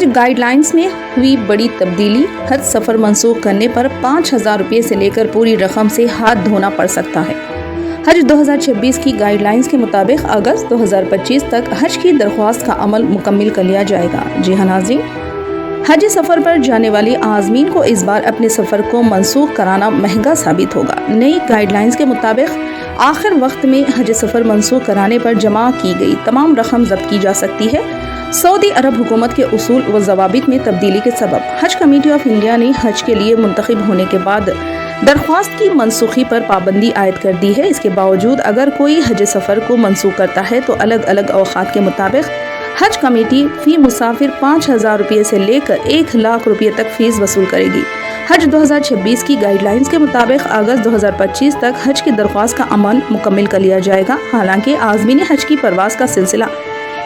हज गाइडलाइंस में हुई बड़ी तब्दीली। हज सफर मंसूख करने पर 5,000 रुपये से लेकर पूरी रकम से हाथ धोना पड़ सकता है। हज 2026 की गाइडलाइंस के मुताबिक अगस्त 2025 तक हज की दरख्वास्त का अमल मुकम्मिल कर लिया जाएगा। जी हाँ नाज़रीन, हज सफ़र पर जाने वाली आज़मीन को इस बार अपने सफ़र को मनसूख कराना महंगा साबित होगा। नई गाइडलाइंस के मुताबिक आखिर वक्त में हज सफ़र मनसूख कराने पर जमा की गई तमाम रकम जब्त की जा सकती है। सऊदी अरब हुकूमत के उसूल व ज़वाबित में तब्दीली के सबब हज कमेटी ऑफ इंडिया ने हज के लिए मुंतखब होने के बाद दरख्वास्त की मनसूखी पर पाबंदी आयद कर दी है। इसके बावजूद अगर कोई हज सफ़र को मनसूख करता है तो अलग अलग औक़ात के मुताबिक हज कमेटी फ़ी मुसाफिर 5,000 रुपये से लेकर 1,00,000 रुपये तक फ़ीस वसूल करेगी। हज 2026 की गाइडलाइंस के मुताबिक अगस्त 2025 तक हज की दरख्वास्त का अमल मुकम्मिल कर लिया जाएगा। हालांकि आज़मीन हज की परवाज़ का सिलसिला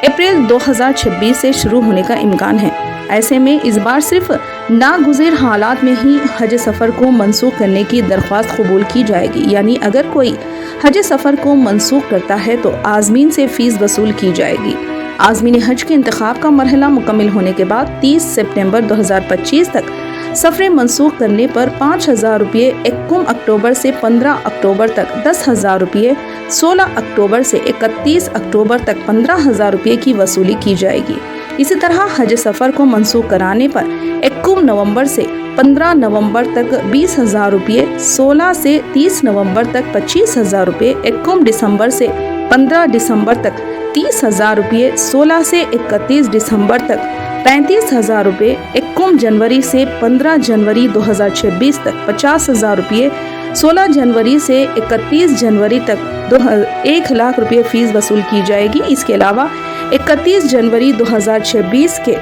अप्रैल 2026 से शुरू होने का इम्कान है। ऐसे में इस बार सिर्फ नागुज़िर हालात में ही हज सफ़र को मनसूख करने की दरख्वास्त कबूल की जाएगी। यानी अगर कोई हज सफ़र को मनसूख करता है तो आज़मीन से फ़ीस वसूल की जाएगी। आज़मीन हज के इंतखाब का मरहला मुकम्मिल होने के बाद 30 सितंबर 2025 तक सफ़र मनसूख करने पर 5,000 रुपये, 21 अक्टूबर से 15 अक्टूबर तक 10,000 रुपये, 16 अक्टूबर से 31 अक्टूबर तक 15,000 रुपये की वसूली की जाएगी। इसी तरह हज सफ़र को मनसूख कराने पर 21 नवंबर से 15 नवंबर तक 20,000 रुपये, 16 से 30 नवंबर तक 25,000 रुपये, 21 दिसंबर से 15 दिसंबर तक 30,000 रुपये, 16 से 31 दिसंबर तक 35,000 रुपये, 21 जनवरी से 15 जनवरी 2026 तक 50,000 रुपये, 16 जनवरी से 31 जनवरी तक 1,00,000 रुपये फ़ीस वसूल की जाएगी। इसके अलावा 31 जनवरी 2026 के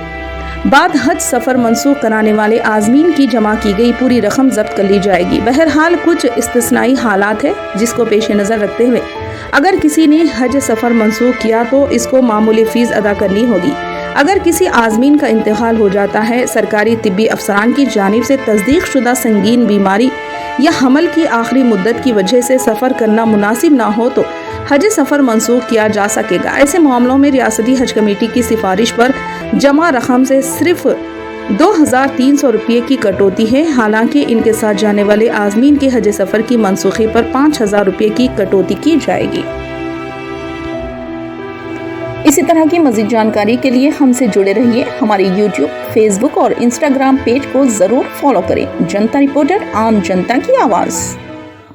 बाद हज सफ़र मनसूख कराने वाले आज़मीन की जमा की गई पूरी रकम जब्त कर ली जाएगी। बहरहाल कुछ इस्तिस्नाई हालात है जिसको पेश नज़र रखते हुए अगर किसी ने हज सफ़र मनसूख किया तो इसको मामूली फ़ीस अदा करनी होगी। अगर किसी आज़मीन का इंतकाल हो जाता है, सरकारी तिब्बी अफसरान की जानिब से तस्दीक शुदा संगीन बीमारी या हमल की आखिरी मुद्दत की वजह से सफ़र करना मुनासिब ना हो तो हज सफ़र मनसूख किया जा सकेगा। ऐसे मामलों में रियासती हज कमेटी की सिफारिश पर जमा रकम से सिर्फ 2,300 रुपये की कटौती है। हालांकि इनके साथ जाने वाले आज़मीन के हज सफ़र की मनसूखी पर 5,000 रुपये की कटौती की जाएगी। इसी तरह की मज़ीद जानकारी के लिए हमसे जुड़े रहिए। हमारे YouTube, Facebook और Instagram पेज को ज़रूर फॉलो करें। जनता रिपोर्टर, आम जनता की आवाज़।